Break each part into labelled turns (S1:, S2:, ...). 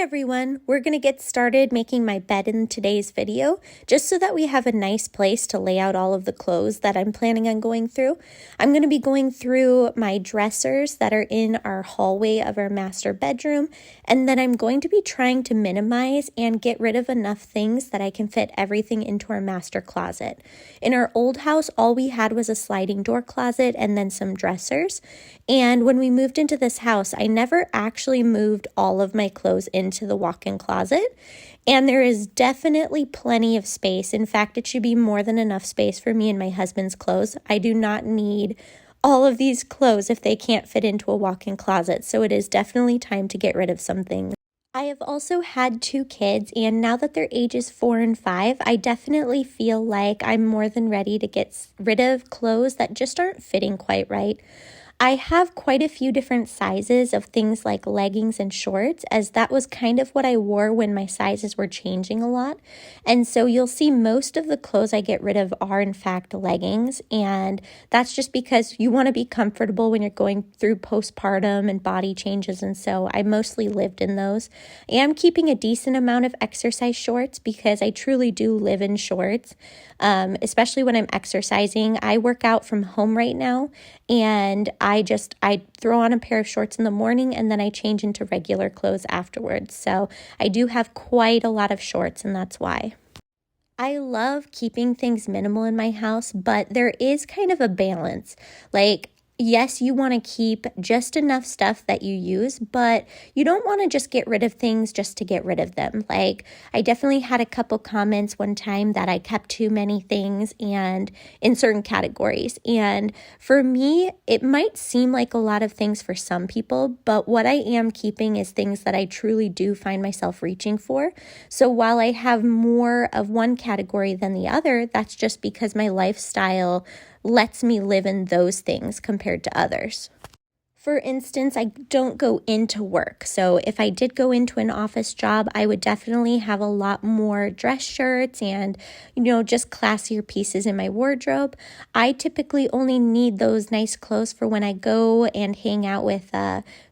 S1: everyone, we're going to get started making my bed in today's video, just so that we have a nice place to lay out all of the clothes that I'm planning on going through. I'm going to be going through my dressers that are in our hallway of our master bedroom, and then I'm going to be trying to minimize and get rid of enough things that I can fit everything into our master closet. In our old house, all we had was a sliding door closet and then some dressers, and when we moved into this house, I never actually moved all of my clothes into the walk-in closet, and there is definitely plenty of space. In fact, it should be more than enough space for me and my husband's clothes. I do not need all of these clothes if they can't fit into a walk-in closet, so it is definitely time to get rid of some things. I have also had 2 kids, and now that their ages 4 and 5, I definitely feel like I'm more than ready to get rid of clothes that just aren't fitting quite right. I have quite a few different sizes of things like leggings and shorts, as that was kind of what I wore when my sizes were changing a lot. And so you'll see most of the clothes I get rid of are in fact leggings, and that's just because you want to be comfortable when you're going through postpartum and body changes, and so I mostly lived in those. I am keeping a decent amount of exercise shorts because I truly do live in shorts, especially when I'm exercising. I work out from home right now, and I throw on a pair of shorts in the morning and then I change into regular clothes afterwards. So I do have quite a lot of shorts, and that's why. I love keeping things minimal in my house, but there is kind of a balance. Like, yes, you want to keep just enough stuff that you use, but you don't want to just get rid of things just to get rid of them. Like, I definitely had a couple comments one time that I kept too many things and in certain categories. And for me, it might seem like a lot of things for some people, but what I am keeping is things that I truly do find myself reaching for. So while I have more of one category than the other, that's just because my lifestyle lets me live in those things compared to others. For instance, I don't go into work. So if I did go into an office job, I would definitely have a lot more dress shirts and, just classier pieces in my wardrobe. I typically only need those nice clothes for when I go and hang out with,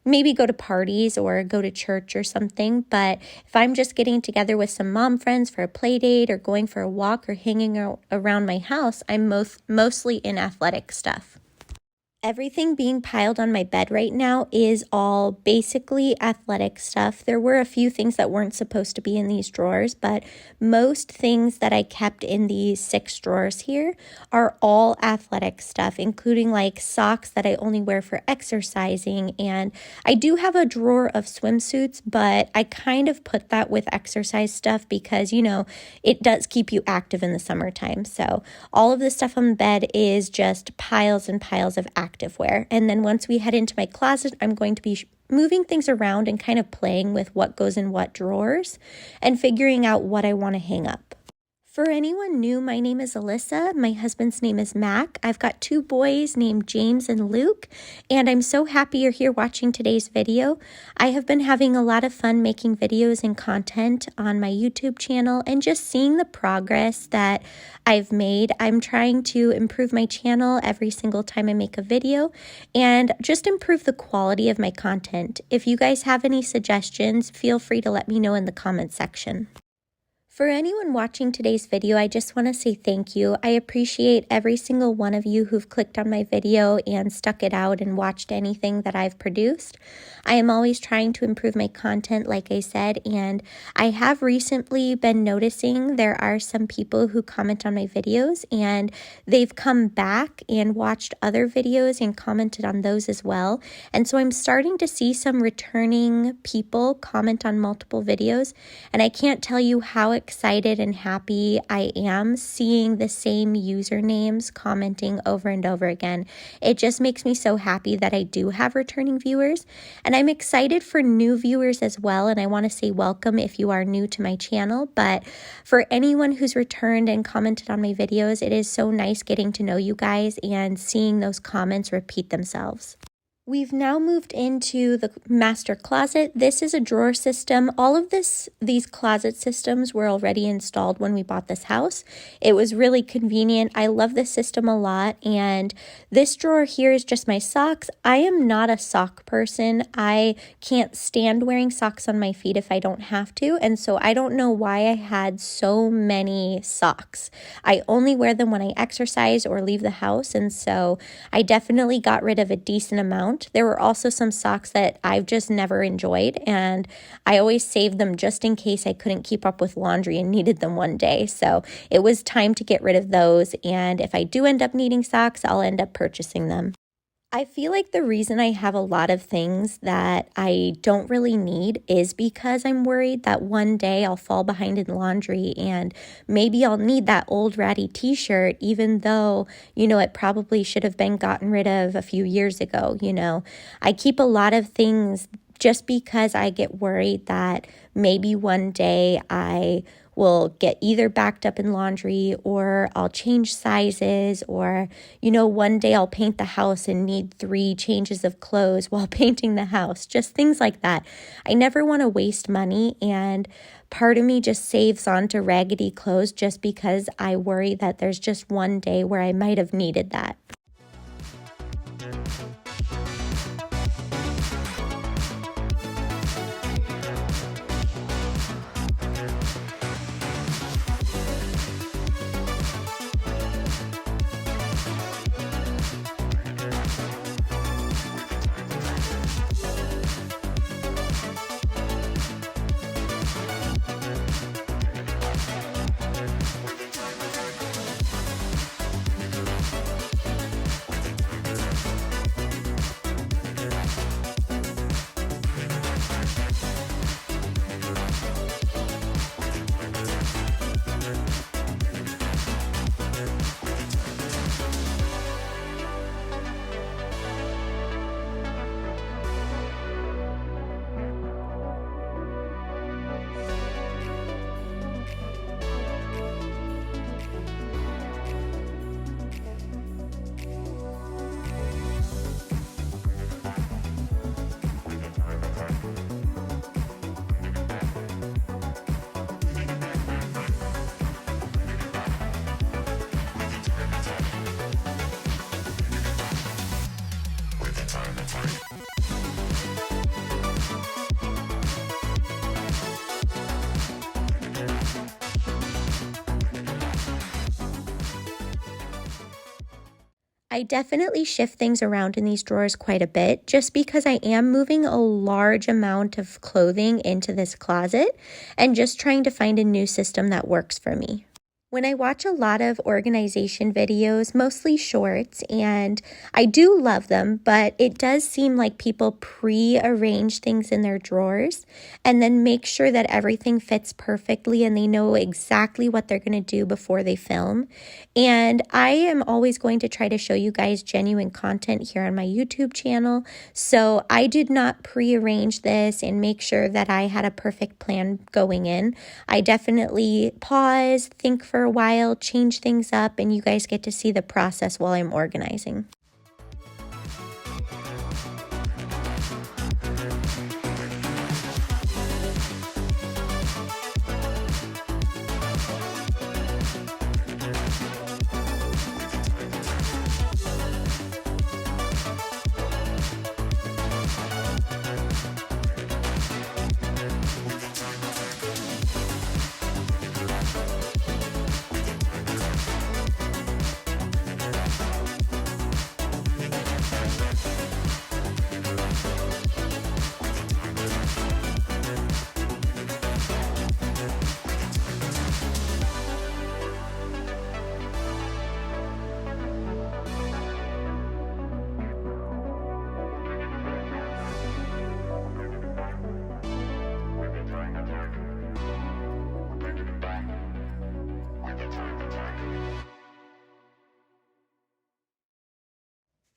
S1: maybe go to parties or go to church or something. But if I'm just getting together with some mom friends for a play date or going for a walk or hanging around my house, I'm mostly in athletic stuff. Everything being piled on my bed right now is all basically athletic stuff. There were a few things that weren't supposed to be in these drawers, but most things that I kept in these 6 drawers here are all athletic stuff, including like socks that I only wear for exercising. And I do have a drawer of swimsuits, but I kind of put that with exercise stuff because, it does keep you active in the summertime. So all of this stuff on the bed is just piles and piles of activewear. And then once we head into my closet, I'm going to be moving things around and kind of playing with what goes in what drawers and figuring out what I want to hang up. For anyone new, my name is Alyssa. My husband's name is Mac. I've got 2 boys named James and Luke, and I'm so happy you're here watching today's video. I have been having a lot of fun making videos and content on my YouTube channel and just seeing the progress that I've made. I'm trying to improve my channel every single time I make a video and just improve the quality of my content. If you guys have any suggestions, feel free to let me know in the comment section. For anyone watching today's video, I just want to say thank you. I appreciate every single one of you who've clicked on my video and stuck it out and watched anything that I've produced. I am always trying to improve my content, like I said, and I have recently been noticing there are some people who comment on my videos, and they've come back and watched other videos and commented on those as well. And so I'm starting to see some returning people comment on multiple videos, and I can't tell you how excited and happy I am seeing the same usernames commenting over and over again. It just makes me so happy that I do have returning viewers, and I'm excited for new viewers as well, and I want to say welcome if you are new to my channel. But for anyone who's returned and commented on my videos, it is so nice getting to know you guys and seeing those comments repeat themselves. We've now moved into the master closet. This is a drawer system. All of these closet systems were already installed when we bought this house. It was really convenient. I love this system a lot. And this drawer here is just my socks. I am not a sock person. I can't stand wearing socks on my feet if I don't have to. And so I don't know why I had so many socks. I only wear them when I exercise or leave the house. And so I definitely got rid of a decent amount. There were also some socks that I've just never enjoyed, and I always saved them just in case I couldn't keep up with laundry and needed them one day. So it was time to get rid of those, and if I do end up needing socks, I'll end up purchasing them. I feel like the reason I have a lot of things that I don't really need is because I'm worried that one day I'll fall behind in laundry and maybe I'll need that old ratty t-shirt, even though, it probably should have been gotten rid of a few years ago. I keep a lot of things just because I get worried that maybe one day I will get either backed up in laundry or I'll change sizes or, one day I'll paint the house and need 3 changes of clothes while painting the house, just things like that. I never want to waste money, and part of me just saves onto raggedy clothes just because I worry that there's just one day where I might have needed that. I definitely shift things around in these drawers quite a bit just because I am moving a large amount of clothing into this closet and just trying to find a new system that works for me. When I watch a lot of organization videos, mostly shorts, and I do love them, but it does seem like people pre-arrange things in their drawers and then make sure that everything fits perfectly and they know exactly what they're going to do before they film. And I am always going to try to show you guys genuine content here on my YouTube channel, so I did not pre-arrange this and make sure that I had a perfect plan going in. I definitely pause, think for a while, change things up, and you guys get to see the process while I'm organizing.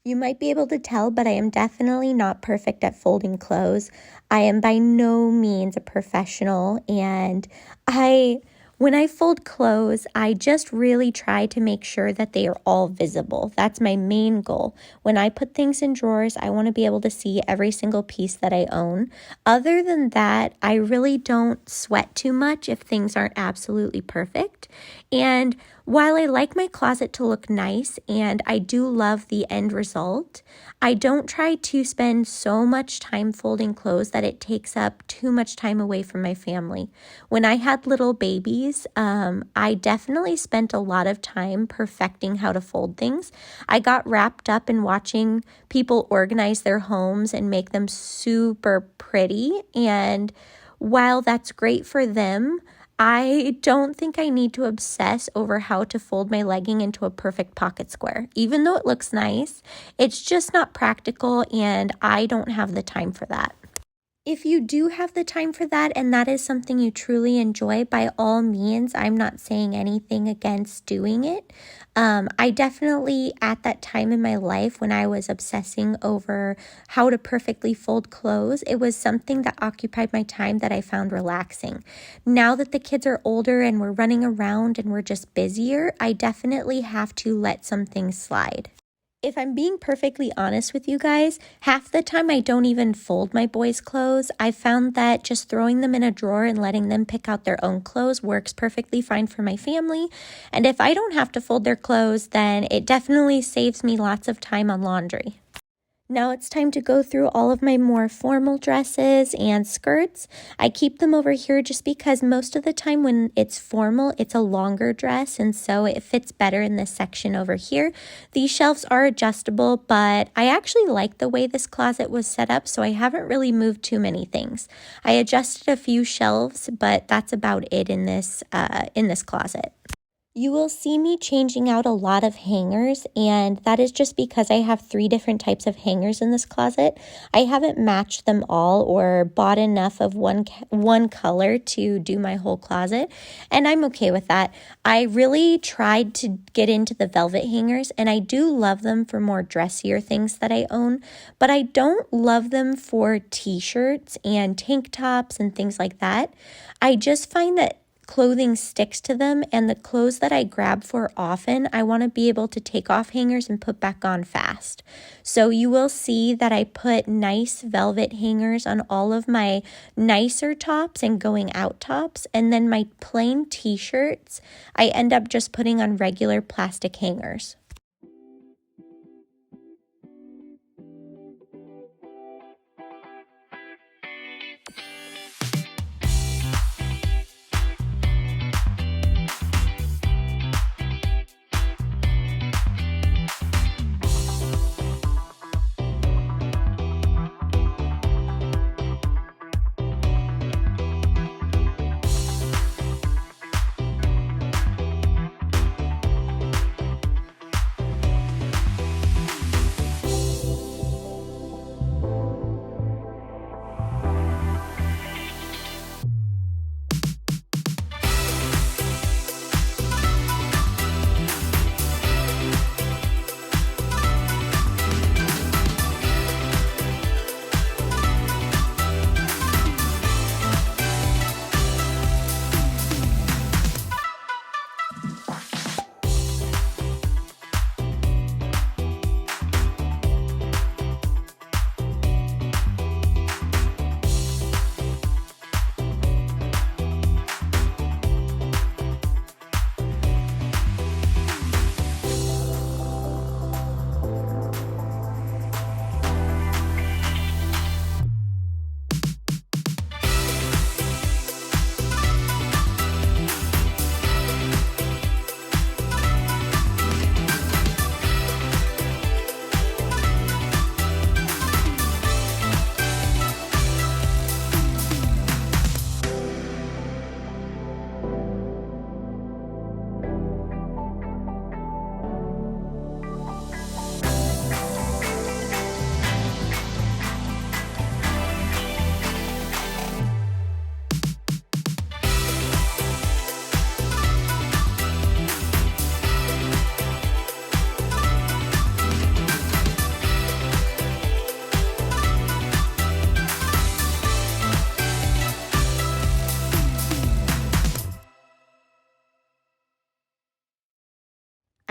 S1: You might be able to tell, but I am definitely not perfect at folding clothes. I am by no means a professional, and one When I fold clothes, I just really try to make sure that they are all visible. That's my main goal. When I put things in drawers, I want to be able to see every single piece that I own. Other than that, I really don't sweat too much if things aren't absolutely perfect. And while I like my closet to look nice and I do love the end result, I don't try to spend so much time folding clothes that it takes up too much time away from my family. When I had little babies, I definitely spent a lot of time perfecting how to fold things. I got wrapped up in watching people organize their homes and make them super pretty. And while that's great for them, I don't think I need to obsess over how to fold my legging into a perfect pocket square. Even though it looks nice, it's just not practical and I don't have the time for that. If you do have the time for that and that is something you truly enjoy, by all means, I'm not saying anything against doing it. I definitely, at that time in my life when I was obsessing over how to perfectly fold clothes, it was something that occupied my time that I found relaxing. Now that the kids are older and we're running around and we're just busier, I definitely have to let some things slide. If I'm being perfectly honest with you guys, half the time I don't even fold my boys' clothes. I found that just throwing them in a drawer and letting them pick out their own clothes works perfectly fine for my family. And if I don't have to fold their clothes, then it definitely saves me lots of time on laundry. Now it's time to go through all of my more formal dresses and skirts. I keep them over here just because most of the time when it's formal, it's a longer dress, and so it fits better in this section over here. These shelves are adjustable, but I actually like the way this closet was set up, so I haven't really moved too many things. I adjusted a few shelves, but that's about it in this closet. You will see me changing out a lot of hangers, and that is just because I have 3 different types of hangers in this closet. I haven't matched them all or bought enough of one color to do my whole closet, and I'm okay with that. I really tried to get into the velvet hangers, and I do love them for more dressier things that I own, but I don't love them for t-shirts and tank tops and things like that. I just find that clothing sticks to them, and the clothes that I grab for often, I want to be able to take off hangers and put back on fast. So you will see that I put nice velvet hangers on all of my nicer tops and going out tops, and then my plain t-shirts, I end up just putting on regular plastic hangers.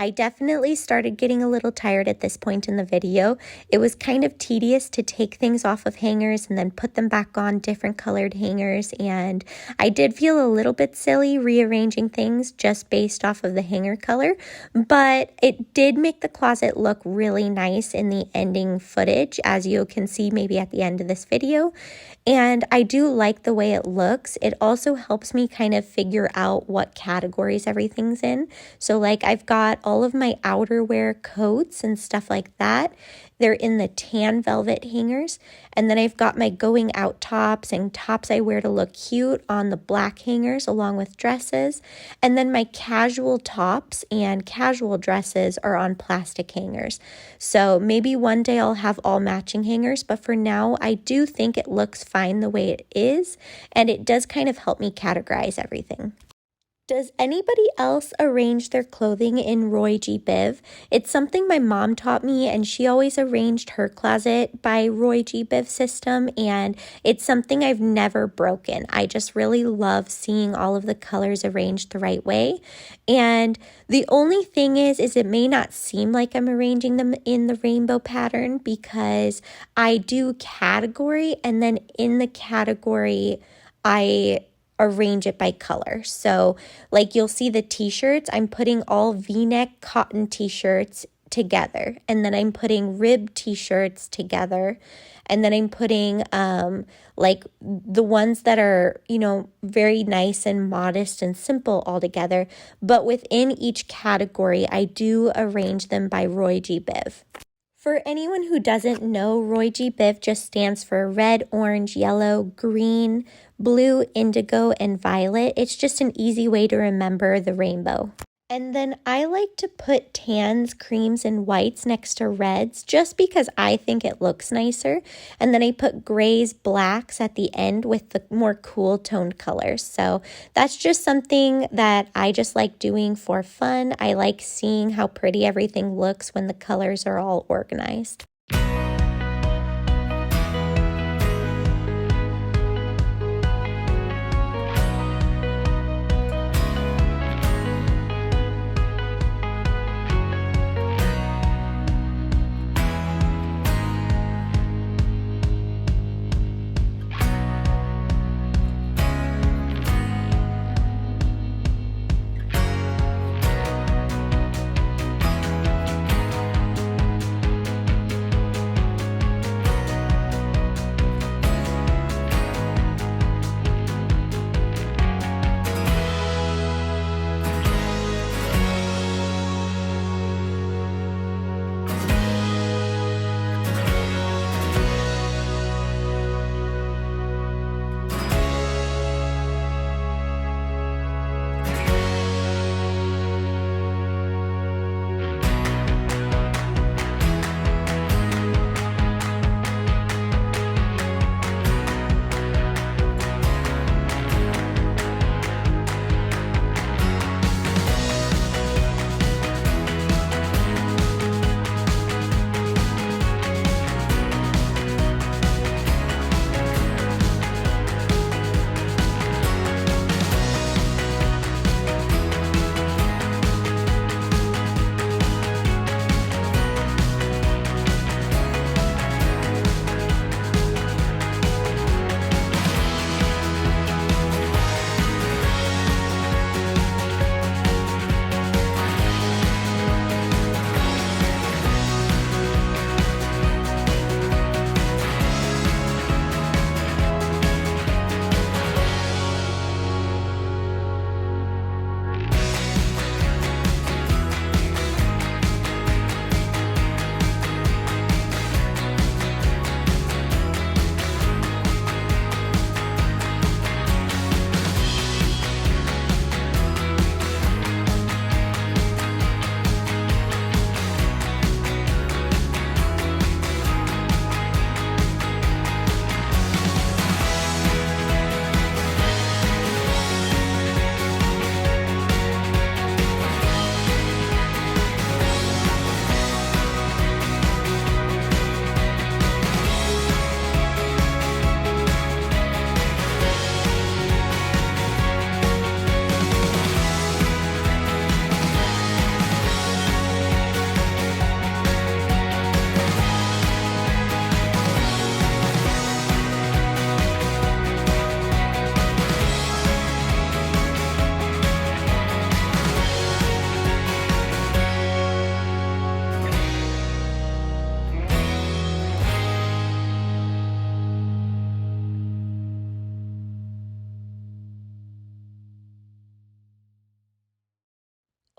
S1: I definitely started getting a little tired at this point in the video. It was kind of tedious to take things off of hangers and then put them back on different colored hangers, and I did feel a little bit silly rearranging things just based off of the hanger color, but it did make the closet look really nice in the ending footage, as you can see maybe at the end of this video. And I do like the way it looks. It also helps me kind of figure out what categories everything's in. So like I've got all of my outerwear coats and stuff like that. They're in the tan velvet hangers. And then I've got my going out tops and tops I wear to look cute on the black hangers along with dresses. And then my casual tops and casual dresses are on plastic hangers. So maybe one day I'll have all matching hangers, but for now I do think it looks fine the way it is, and it does kind of help me categorize everything. Does anybody else arrange their clothing in Roy G. Biv? It's something my mom taught me, and she always arranged her closet by Roy G. Biv system, and it's something I've never broken. I just really love seeing all of the colors arranged the right way. And the only thing is it may not seem like I'm arranging them in the rainbow pattern because I do category, and then in the category, I arrange it by color. So like you'll see the t-shirts, I'm putting all v-neck cotton t-shirts together, and then I'm putting rib t-shirts together, and then I'm putting like the ones that are, you know, very nice and modest and simple all together. But within each category, I do arrange them by Roy G. Biv. For anyone who doesn't know, Roy G. Biv just stands for red, orange, yellow, green, blue, indigo, and violet. It's just an easy way to remember the rainbow. And then I like to put tans, creams, and whites next to reds just because I think it looks nicer. And then I put grays, blacks at the end with the more cool toned colors. So that's just something that I just like doing for fun. I like seeing how pretty everything looks when the colors are all organized.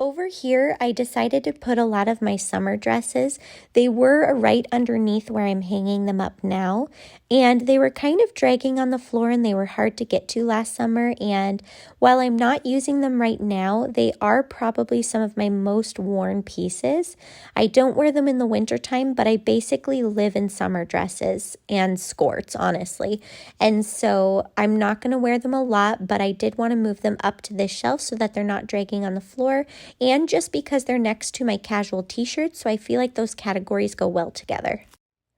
S1: Over here, I decided to put a lot of my summer dresses. They were right underneath where I'm hanging them up now, and they were kind of dragging on the floor and they were hard to get to last summer. And while I'm not using them right now, they are probably some of my most worn pieces. I don't wear them in the wintertime, but I basically live in summer dresses and skirts, honestly. And so I'm not going to wear them a lot, but I did want to move them up to this shelf so that they're not dragging on the floor, and just because they're next to my casual t-shirts, so I feel like those categories go well together.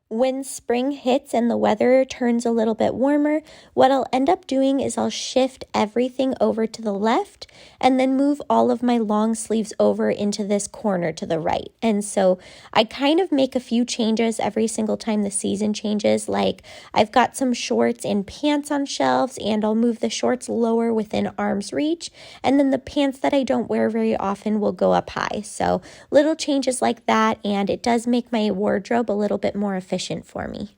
S1: When spring hits and the weather turns a little bit warmer, what I'll end up doing is I'll shift everything over to the left and then move all of my long sleeves over into this corner to the right. And so I kind of make a few changes every single time the season changes. Like I've got some shorts and pants on shelves, and I'll move the shorts lower within arm's reach. And then the pants that I don't wear very often will go up high. So little changes like that, and it does make my wardrobe a little bit more efficient for me.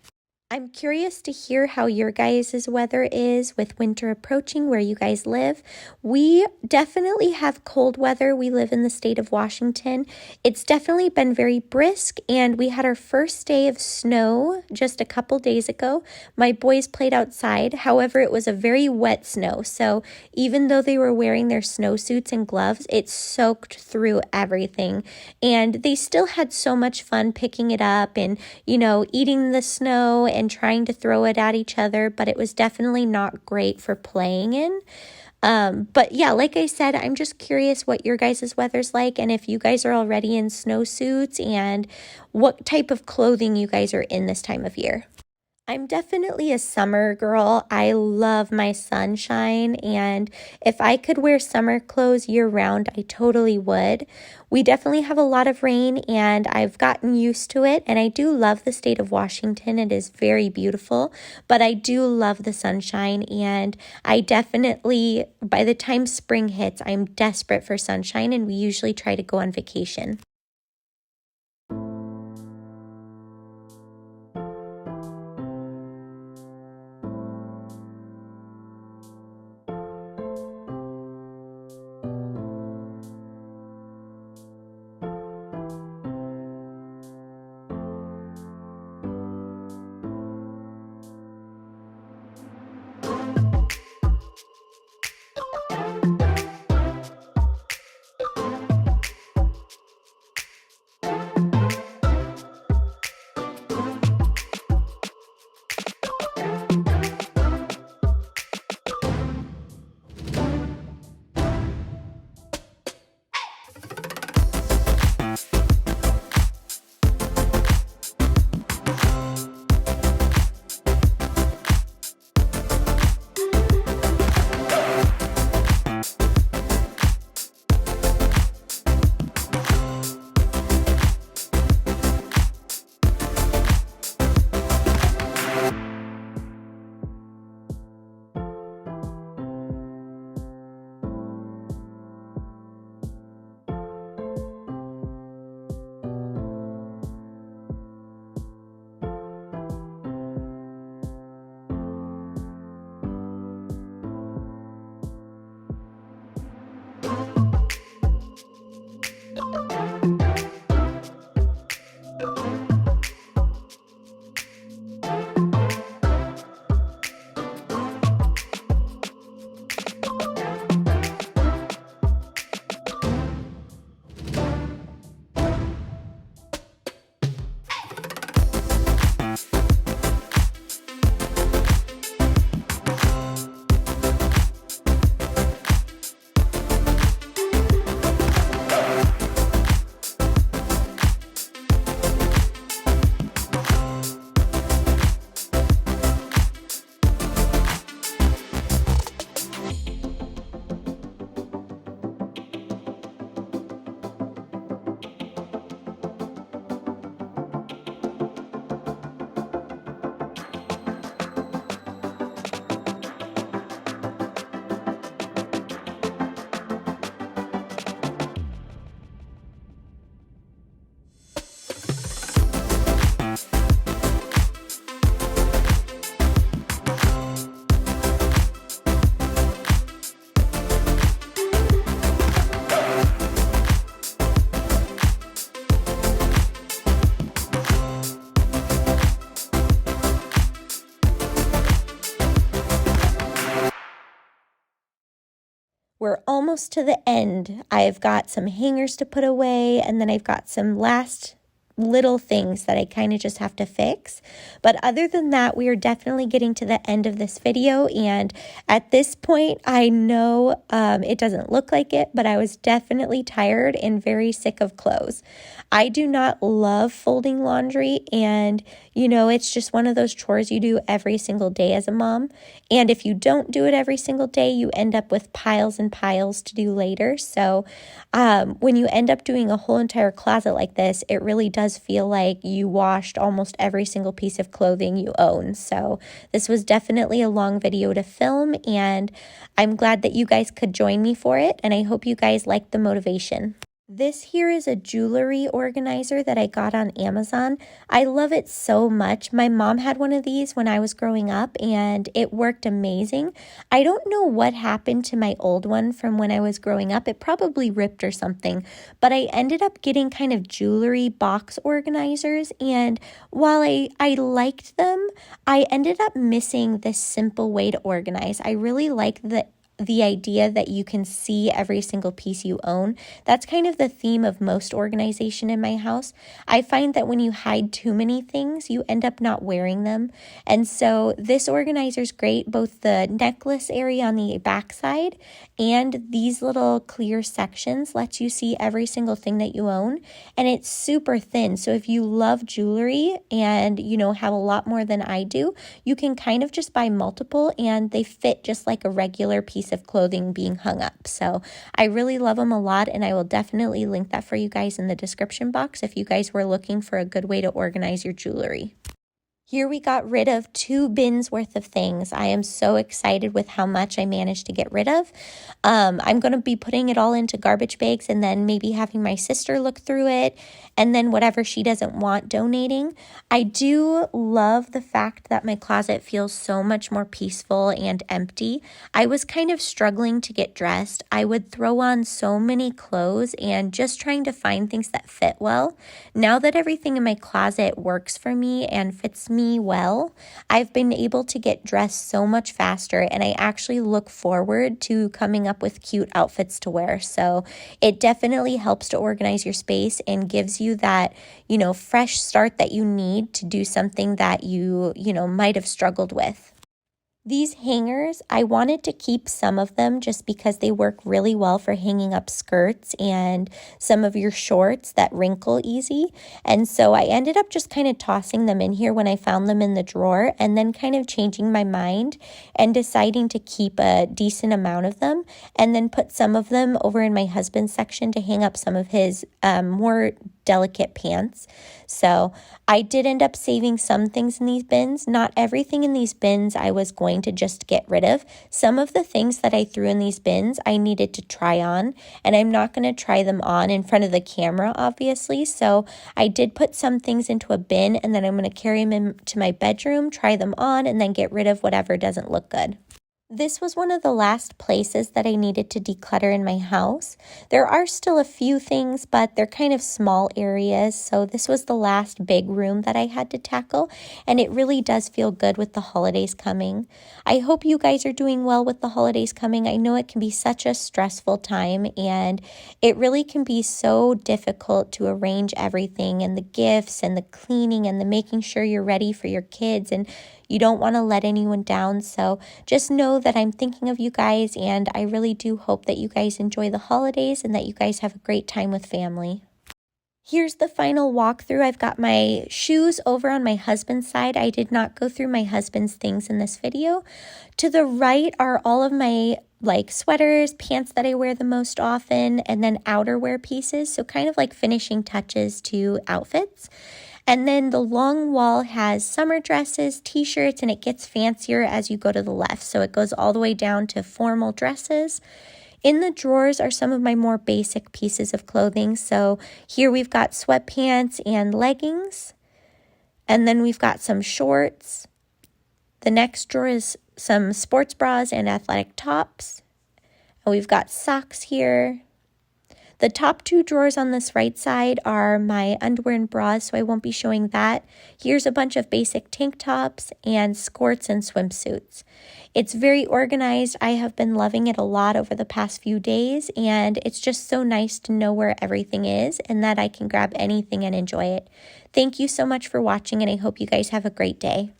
S1: I'm curious to hear how your guys' weather is with winter approaching where you guys live. We definitely have cold weather. We live in the state of Washington. It's definitely been very brisk, and we had our first day of snow just a couple days ago. My boys played outside. However, it was a very wet snow, so even though they were wearing their snowsuits and gloves, it soaked through everything, and they still had so much fun picking it up and, eating the snow and trying to throw it at each other, but it was definitely not great for playing in. But yeah, like I said, I'm just curious what your guys' weather's like, and if you guys are already in snowsuits and what type of clothing you guys are in this time of year. I'm definitely a summer girl. I love my sunshine, and if I could wear summer clothes year round, I totally would. We definitely have a lot of rain, and I've gotten used to it, and I do love the state of Washington. It is very beautiful, but I do love the sunshine, and I definitely, by the time spring hits, I'm desperate for sunshine, and we usually try to go on vacation. We're almost to the end. I've got some hangers to put away, and then I've got some last little things that I kind of just have to fix. But other than that, we are definitely getting to the end of this video, and at this point, I know it doesn't look like it, but I was definitely tired and very sick of clothes. I do not love folding laundry, and it's just one of those chores you do every single day as a mom. And if you don't do it every single day, you end up with piles and piles to do later. So when you end up doing a whole entire closet like this, it really does feel like you washed almost every single piece of clothing you own. So this was definitely a long video to film, and I'm glad that you guys could join me for it, and I hope you guys liked the motivation. This here is a jewelry organizer that I got on Amazon. I love it so much. My mom had one of these when I was growing up, and it worked amazing. I don't know what happened to my old one from when I was growing up. It probably ripped or something, but I ended up getting kind of jewelry box organizers, and while I liked them, I ended up missing this simple way to organize. I really like the idea that you can see every single piece you own. That's kind of the theme of most organization in my house. I find that when you hide too many things, you end up not wearing them. And so this organizer is great, both the necklace area on the back side and these little clear sections lets you see every single thing that you own. And it's super thin. So if you love jewelry and, have a lot more than I do, you can kind of just buy multiple and they fit just like a regular piece of clothing being hung up. So I really love them a lot, and I will definitely link that for you guys in the description box if you guys were looking for a good way to organize your jewelry. Here we got rid of 2 bins worth of things. I am so excited with how much I managed to get rid of. I'm going to be putting it all into garbage bags and then maybe having my sister look through it, and then whatever she doesn't want donating. I do love the fact that my closet feels so much more peaceful and empty. I was kind of struggling to get dressed. I would throw on so many clothes and just trying to find things that fit well. Now that everything in my closet works for me and fits me well, I've been able to get dressed so much faster, and I actually look forward to coming up with cute outfits to wear. So it definitely helps to organize your space and gives you that, fresh start that you need to do something that you might have struggled with. These hangers, I wanted to keep some of them just because they work really well for hanging up skirts and some of your shorts that wrinkle easy. And so I ended up just kind of tossing them in here when I found them in the drawer, and then kind of changing my mind and deciding to keep a decent amount of them and then put some of them over in my husband's section to hang up some of his more delicate pants. So I did end up saving some things in these bins. Not everything in these bins I was going to just get rid of. Some of the things that I threw in these bins I needed to try on, and I'm not going to try them on in front of the camera, obviously. So I did put some things into a bin, and then I'm going to carry them into my bedroom, try them on, and then get rid of whatever doesn't look good. This was one of the last places that I needed to declutter in my house. There are still a few things, but they're kind of small areas. So this was the last big room that I had to tackle, and it really does feel good with the holidays coming. I hope you guys are doing well with the holidays coming. I know it can be such a stressful time, and it really can be so difficult to arrange everything and the gifts and the cleaning and the making sure you're ready for your kids, and you don't want to let anyone down. So just know that I'm thinking of you guys, and I really do hope that you guys enjoy the holidays and that you guys have a great time with family. Here's the final walkthrough. I've got my shoes over on my husband's side. I did not go through my husband's things in this video. To the right are all of my sweaters, pants that I wear the most often, and then outerwear pieces. So kind of like finishing touches to outfits. And then the long wall has summer dresses, t-shirts, and it gets fancier as you go to the left. So it goes all the way down to formal dresses. In the drawers are some of my more basic pieces of clothing. So here we've got sweatpants and leggings. And then we've got some shorts. The next drawer is some sports bras and athletic tops. And we've got socks here. The top 2 drawers on this right side are my underwear and bras, so I won't be showing that. Here's a bunch of basic tank tops and skirts and swimsuits. It's very organized. I have been loving it a lot over the past few days, and it's just so nice to know where everything is and that I can grab anything and enjoy it. Thank you so much for watching, and I hope you guys have a great day.